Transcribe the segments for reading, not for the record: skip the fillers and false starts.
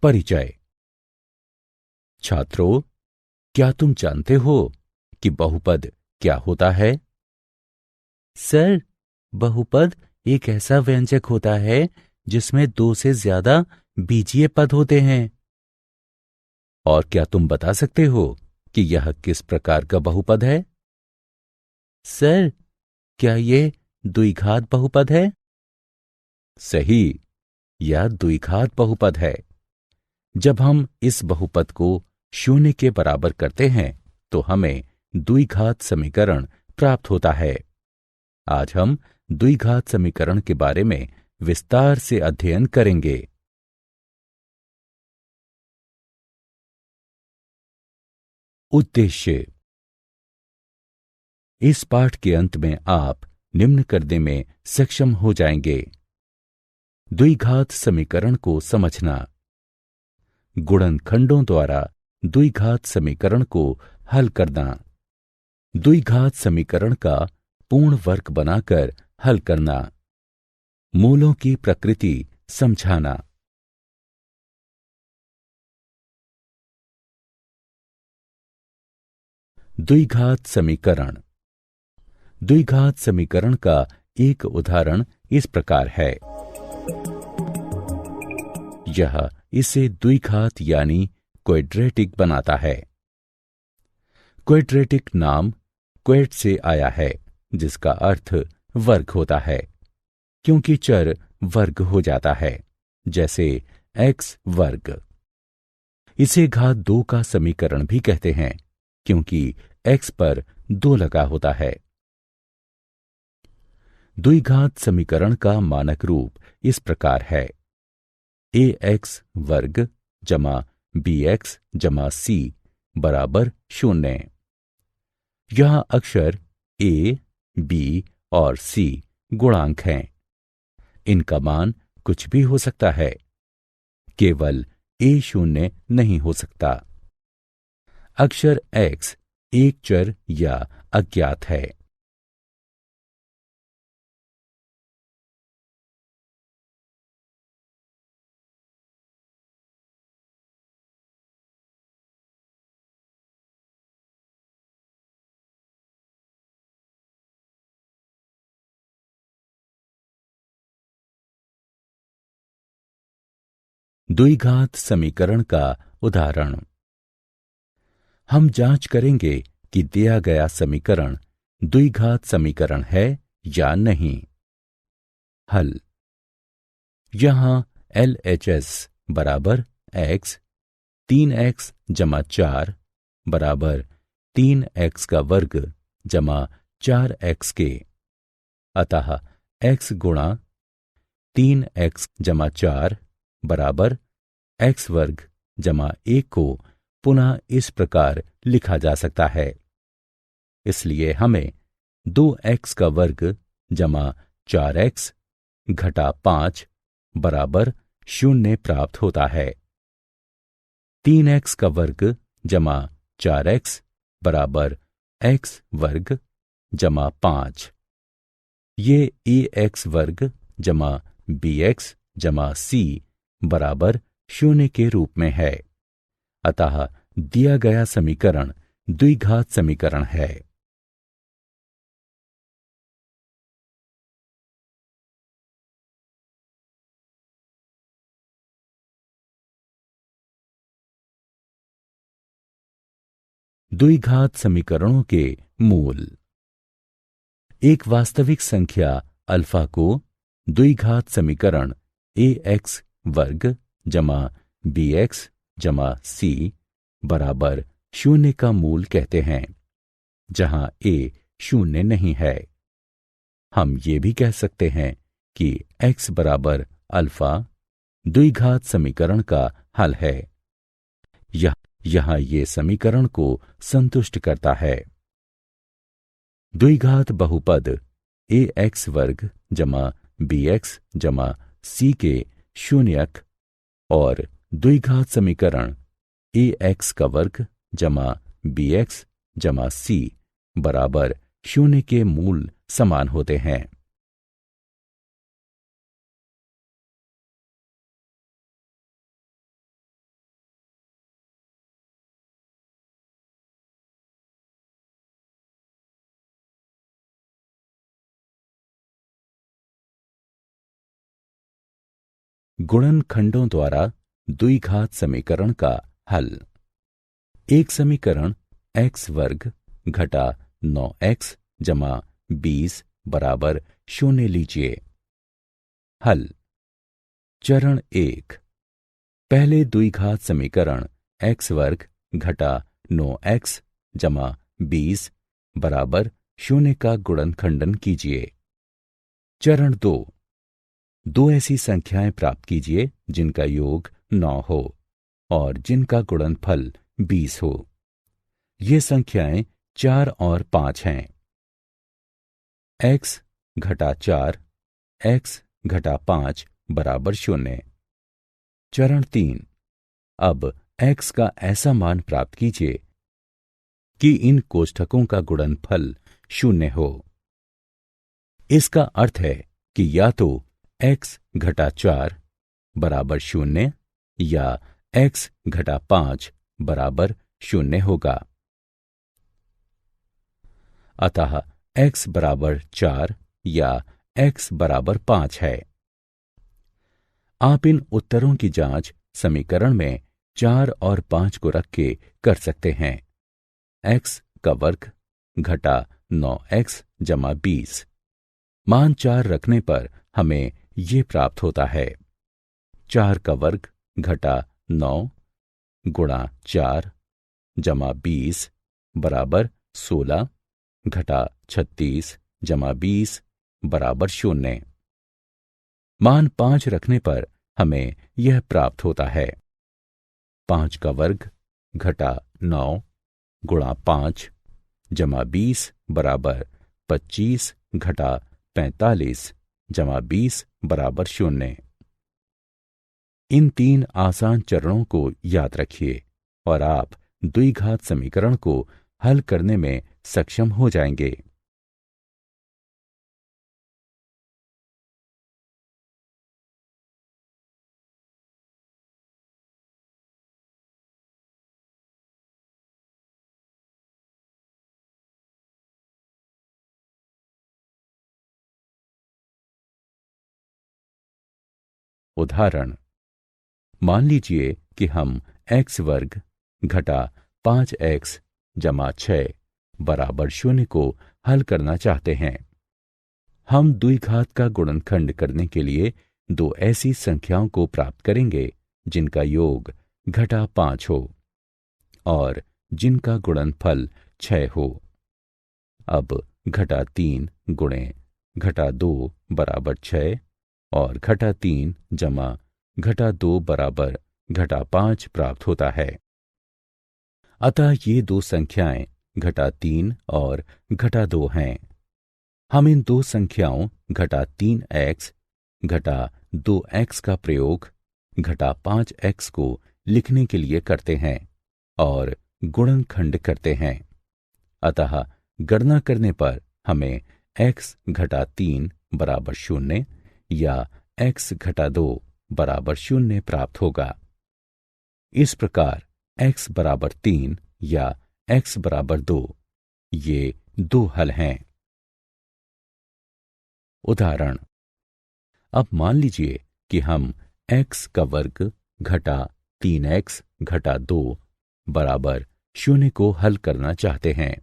परिचय। छात्रों, क्या तुम जानते हो कि बहुपद क्या होता है? सर, बहुपद एक ऐसा व्यंजक होता है जिसमें दो से ज्यादा बीजीय पद होते हैं। और क्या तुम बता सकते हो कि यह किस प्रकार का बहुपद है? सर, क्या ये द्विघात बहुपद है? सही, यह द्विघात बहुपद है। जब हम इस बहुपद को शून्य के बराबर करते हैं तो हमें द्विघात समीकरण प्राप्त होता है। आज हम द्विघात समीकरण के बारे में विस्तार से अध्ययन करेंगे। उद्देश्य। इस पाठ के अंत में आप निम्न करने में सक्षम हो जाएंगे: द्विघात समीकरण को समझना, गुणनखंडों द्वारा द्विघात समीकरण को हल करना, द्विघात समीकरण का पूर्ण वर्ग बनाकर हल करना, मूलों की प्रकृति समझाना। द्विघात समीकरण। द्विघात समीकरण का एक उदाहरण इस प्रकार है। यह इसे द्विघात यानी क्वैड्रेटिक बनाता है। क्वैड्रेटिक नाम क्वैड से आया है, जिसका अर्थ वर्ग होता है, क्योंकि चर वर्ग हो जाता है, जैसे x वर्ग। इसे घात 2 का समीकरण भी कहते हैं, क्योंकि x पर 2 लगा होता है। द्विघात समीकरण का मानक रूप इस प्रकार है: ax वर्ग जमा bx जमा c बराबर 0। यहां अक्षर a, b और c गुणांक हैं। इनका मान कुछ भी हो सकता है, केवल a शून्य नहीं हो सकता। अक्षर x एक चर या अज्ञात है। द्विघात समीकरण का उदाहरण। हम जांच करेंगे कि दिया गया समीकरण द्विघात समीकरण है या नहीं। हल। यहां LHS बराबर x 3x जमा 4 बराबर 3x का वर्ग जमा 4x के। अतः x गुणा 3x जमा 4 बराबर x वर्ग जमा 1 को पुनः इस प्रकार लिखा जा सकता है। इसलिए हमें 2x का वर्ग जमा 4x घटा 5 बराबर 0 प्राप्त होता है। 3x का वर्ग जमा 4x बराबर x वर्ग जमा 5। ये ax वर्ग जमा bx जमा c बराबर 0 के रूप में है। अतः दिया गया समीकरण द्विघात समीकरण है। द्विघात समीकरणों के मूल। एक वास्तविक संख्या अल्फा को द्विघात समीकरण ax वर्ग जमा bx जमा c बराबर 0 का मूल कहते हैं, जहां a 0 नहीं है। हम ये भी कह सकते हैं कि x बराबर अल्फा द्विघात समीकरण का हल है। यहां ये समीकरण को संतुष्ट करता है। द्विघात बहुपद ax वर्ग जमा bx जमा c के शून्यक और द्विघात समीकरण ax का वर्ग जमा bx जमा c बराबर 0 के मूल समान होते हैं। गुणनखंडों द्वारा द्विघात समीकरण का हल। एक समीकरण x वर्ग घटा 9x जमा 20 बराबर 0 लीजिए। हल। चरण 1। पहले द्विघात समीकरण x वर्ग घटा 9x जमा 20 बराबर 0 का गुणनखंडन कीजिए। चरण 2। दो ऐसी संख्याएं प्राप्त कीजिए जिनका योग 9 हो और जिनका गुणनफल 20 हो। ये संख्याएं 4 और 5 हैं। x घटा 4 x घटा 5 बराबर 0। चरण 3। अब x का ऐसा मान प्राप्त कीजिए कि इन कोष्ठकों का गुणनफल 0 हो। इसका अर्थ है कि या तो x घटा 4 बराबर 0 या x घटा 5 बराबर 0 होगा। अतः x बराबर 4 या x बराबर 5 है। आप इन उत्तरों की जांच समीकरण में 4 और 5 को रख के कर सकते हैं। x का वर्ग घटा 9x जमा 20 मान 4 रखने पर हमें ये प्राप्त होता है। 4 का वर्ग घटा 9 गुणा 4 जमा 20 बराबर 16 घटा 36 जमा 20 बराबर 0। मान 5 रखने पर हमें यह प्राप्त होता है। 5 का वर्ग घटा 9 गुणा 5 जमा 20 बराबर 25 घटा 45 जमा 20 बराबर 0। इन 3 आसान चरणों को याद रखिए और आप द्विघात समीकरण को हल करने में सक्षम हो जाएंगे। उदाहरण। मान लीजिए कि हम x वर्ग घटा 5x जमा 6 बराबर 0 को हल करना चाहते हैं। हम द्विघात का गुणनखंड करने के लिए दो ऐसी संख्याओं को प्राप्त करेंगे जिनका योग घटा 5 हो और जिनका गुणनफल 6 हो। अब घटा 3 गुणे घटा 2 बराबर 6 और घटा 3 जमा घटा 2 बराबर घटा 5 प्राप्त होता है। अतः ये दो संख्याएं घटा 3 और घटा 2 हैं। हम इन दो संख्याओं घटा 3x घटा 2x का प्रयोग घटा 5x को लिखने के लिए करते हैं और गुणनखंड करते हैं। अतः गणना करने पर हमें x घटा 3 बराबर 0 या x घटा 2 बराबर 0 प्राप्त होगा। इस प्रकार x बराबर 3 या x बराबर 2 ये दो हल हैं। उदाहरण। अब मान लीजिए कि हम x का वर्ग घटा 3x घटा 2 बराबर 0 को हल करना चाहते हैं।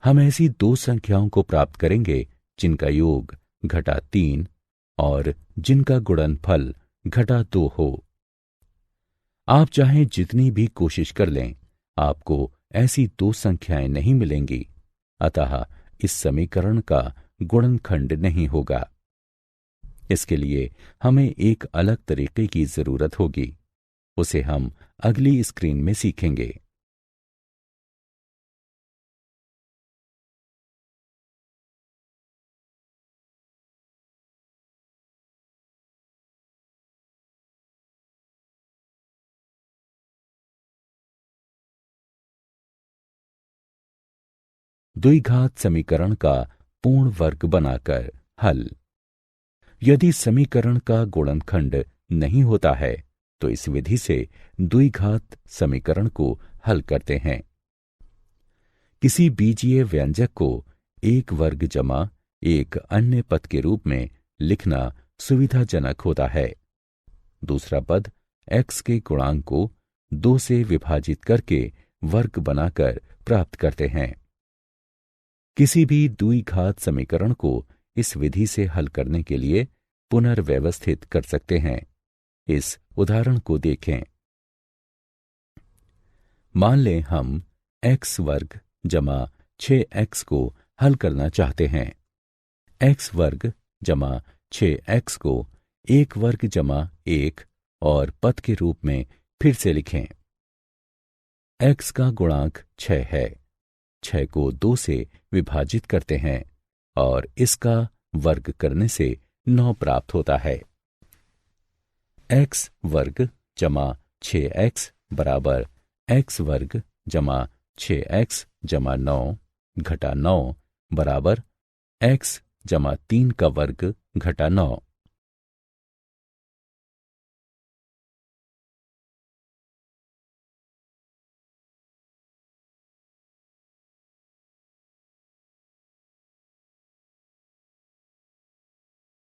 हम ऐसी दो संख्याओं को प्राप्त करेंगे जिनका योग घटा 3 और जिनका गुणनफल घटा 2 हो। आप चाहें जितनी भी कोशिश कर लें, आपको ऐसी दो संख्याएं नहीं मिलेंगी। अतः इस समीकरण का गुणनखंड नहीं होगा। इसके लिए हमें एक अलग तरीके की जरूरत होगी। उसे हम अगली स्क्रीन में सीखेंगे। द्विघात समीकरण का पूर्ण वर्ग बनाकर हल। यदि समीकरण का गुणनखंड नहीं होता है तो इस विधि से द्विघात समीकरण को हल करते हैं। किसी बीजीय व्यंजक को एक वर्ग जमा एक अन्य पद के रूप में लिखना सुविधाजनक होता है। दूसरा पद x के गुणांक को 2 से विभाजित करके वर्ग बनाकर प्राप्त करते हैं। किसी भी द्विघात समीकरण को इस विधि से हल करने के लिए पुनर्व्यवस्थित कर सकते हैं। इस उदाहरण को देखें। मान लें हम x वर्ग जमा 6x को हल करना चाहते हैं। x वर्ग जमा 6x को 1 वर्ग जमा 1 और पद के रूप में फिर से लिखें। x का गुणांक 6 है। 6 को 2 से विभाजित करते हैं और इसका वर्ग करने से 9 प्राप्त होता है। x वर्ग जमा 6x बराबर x वर्ग जमा 6x जमा 9 घटा 9 बराबर x जमा 3 का वर्ग घटा 9।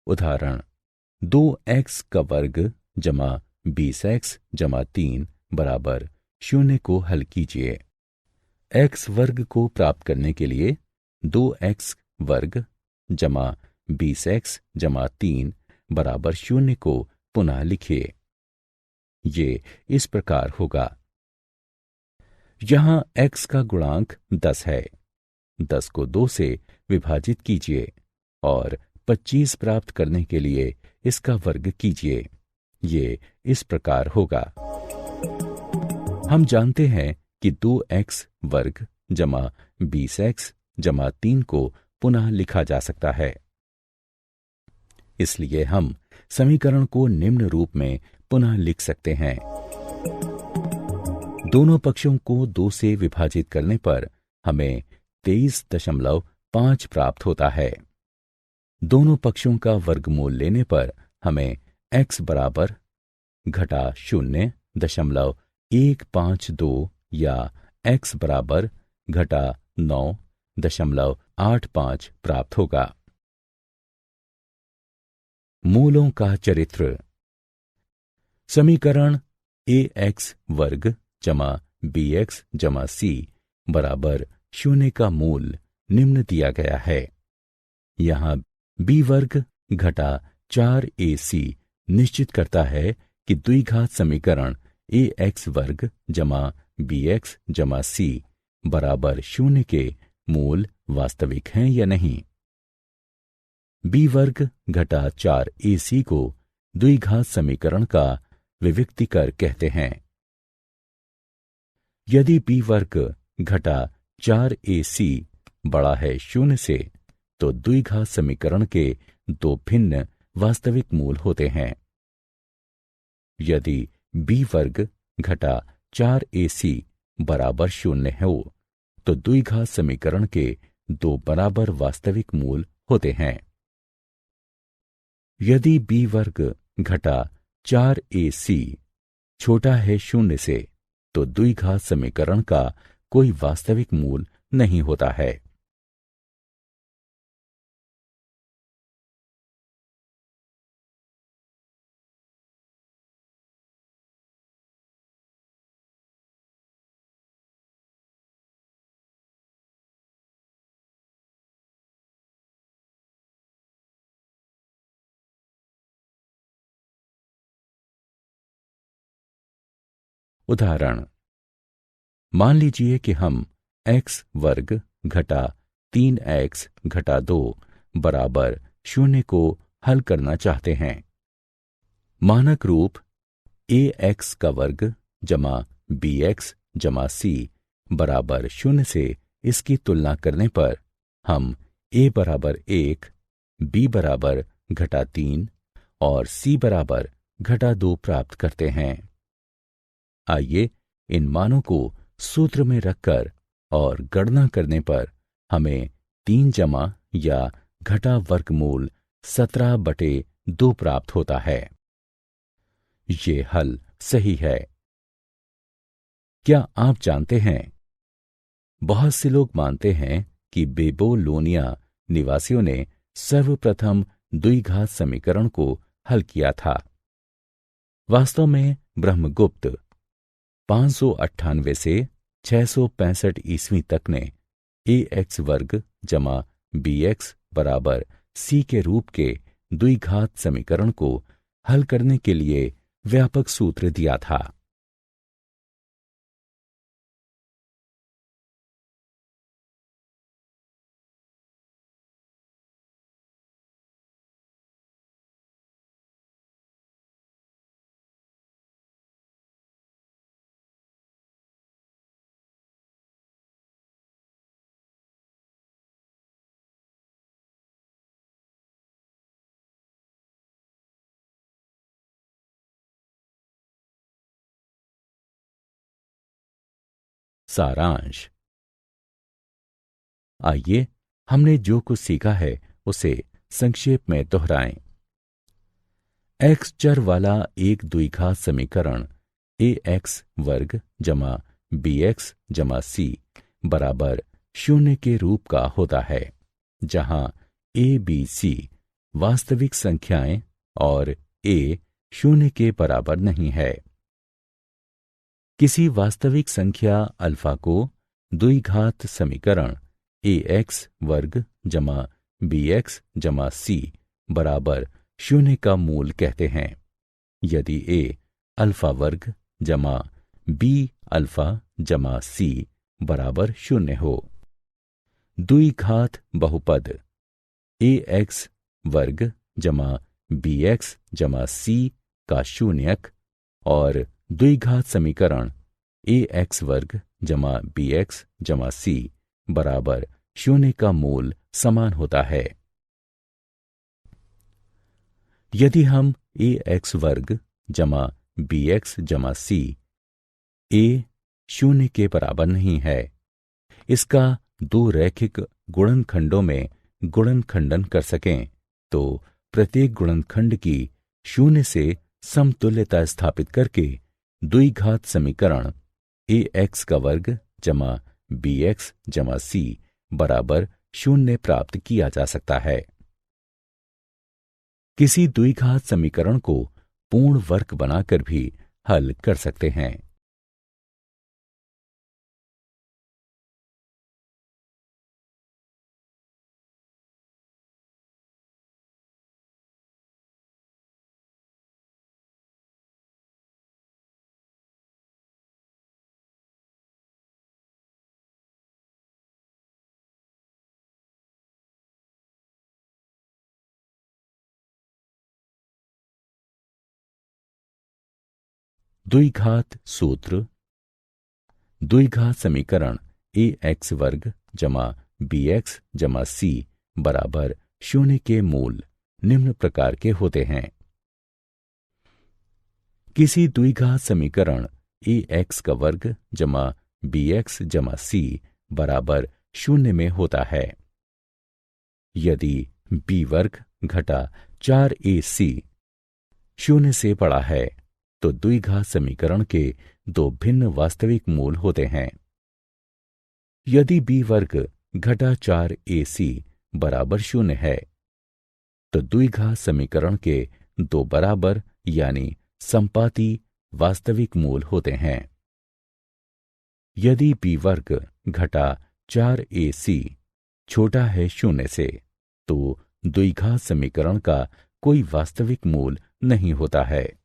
उदाहरण 2x का वर्ग जमा 20x जमा 3 बराबर 0 को हल कीजिए। x वर्ग को प्राप्त करने के लिए 2x वर्ग जमा 20x जमा 3 बराबर 0 को पुनः लिखिए। ये इस प्रकार होगा। यहां x का गुणांक 10 है। 10 को 2 से विभाजित कीजिए और 25 प्राप्त करने के लिए इसका वर्ग कीजिए। ये इस प्रकार होगा। हम जानते हैं कि 2x वर्ग जमा 20x जमा 3 को पुनः लिखा जा सकता है। इसलिए हम समीकरण को निम्न रूप में पुनः लिख सकते हैं। दोनों पक्षों को 2 से विभाजित करने पर हमें 23.5 प्राप्त होता है। दोनों पक्षों का वर्गमूल लेने पर हमें x बराबर घटा 0.152 या x बराबर घटा 9.85 प्राप्त होगा। मूलों का चरित्र। समीकरण ax वर्ग जमा bx जमा c बराबर 0 का मूल निम्न दिया गया है। यहां b वर्ग घटा 4ac निश्चित करता है कि द्विघात समीकरण ax वर्ग जमा bx जमा c बराबर 0 के मूल वास्तविक हैं या नहीं। b वर्ग घटा 4ac को द्विघात समीकरण का विविक्तिकर कहते हैं। यदि b वर्ग घटा 4ac बड़ा है 0 से तो द्विघात समीकरण के 2 भिन्न वास्तविक मूल होते हैं। यदि b वर्ग घटा 4ac बराबर 0 हो तो द्विघात समीकरण के 2 बराबर वास्तविक मूल होते हैं। यदि b वर्ग घटा 4ac छोटा है 0 से तो द्विघात समीकरण का कोई वास्तविक मूल नहीं होता है। उदाहरण मान लीजिए कि हम x वर्ग घटा 3x घटा 2 बराबर 0 को हल करना चाहते हैं। मानक रूप ax का वर्ग जमा bx जमा c बराबर 0 से इसकी तुलना करने पर हम a बराबर 1, b बराबर घटा 3 और c बराबर घटा 2 प्राप्त करते हैं। आइए इन मानों को सूत्र में रखकर और गणना करने पर हमें 3 जमा या घटा वर्गमूल 17/2 प्राप्त होता है। ये हल सही है। क्या आप जानते हैं, बहुत से लोग मानते हैं कि बेबोलोनिया निवासियों ने सर्वप्रथम द्विघात समीकरण को हल किया था। वास्तव में ब्रह्मगुप्त 598 से 665 ईस्वी तक ने ax वर्ग जमा bx बराबर c के रूप के द्विघात समीकरण को हल करने के लिए व्यापक सूत्र दिया था। सारांश। आइए हमने जो कुछ सीखा है उसे संक्षेप में दोहराएं। x चर वाला एक द्विघात समीकरण ax वर्ग जमा bx जमा c बराबर 0 के रूप का होता है, जहां a b c वास्तविक संख्याएं और a 0 के बराबर नहीं है। किसी वास्तविक संख्या अल्फा को द्विघात समीकरण ax वर्ग जमा bx जमा c बराबर 0 का मूल कहते हैं यदि a अल्फा वर्ग जमा b अल्फा जमा c बराबर 0 हो। द्विघात बहुपद ax वर्ग जमा bx जमा c का शून्यक और द्विघात समीकरण ax वर्ग जमा bx जमा c बराबर 0 का मूल समान होता है। यदि हम ax वर्ग जमा bx जमा c a 0 के बराबर नहीं है, इसका दो रैखिक गुणनखंडों में गुणनखंडन कर सकें तो प्रत्येक गुणनखंड की 0 से समतुल्यता स्थापित करके द्विघात समीकरण ax का वर्ग जमा bx जमा c बराबर 0 प्राप्त किया जा सकता है। किसी द्विघात समीकरण को पूर्ण वर्ग बनाकर भी हल कर सकते हैं। द्विघात सूत्र। द्विघात समीकरण ax वर्ग जमा bx जमा c बराबर 0 के मूल निम्न प्रकार के होते हैं। किसी द्विघात समीकरण ax का वर्ग जमा bx जमा c बराबर 0 में होता है यदि b वर्ग घटा 4ac 0 से बड़ा है तो द्विघात समीकरण के दो भिन्न वास्तविक मूल होते हैं। यदि b वर्ग घटा 4ac बराबर 0 है तो द्विघात समीकरण के दो बराबर यानी संपाती वास्तविक मूल होते हैं। यदि b वर्ग घटा 4ac छोटा है 0 से तो द्विघात समीकरण का कोई वास्तविक मूल नहीं होता है।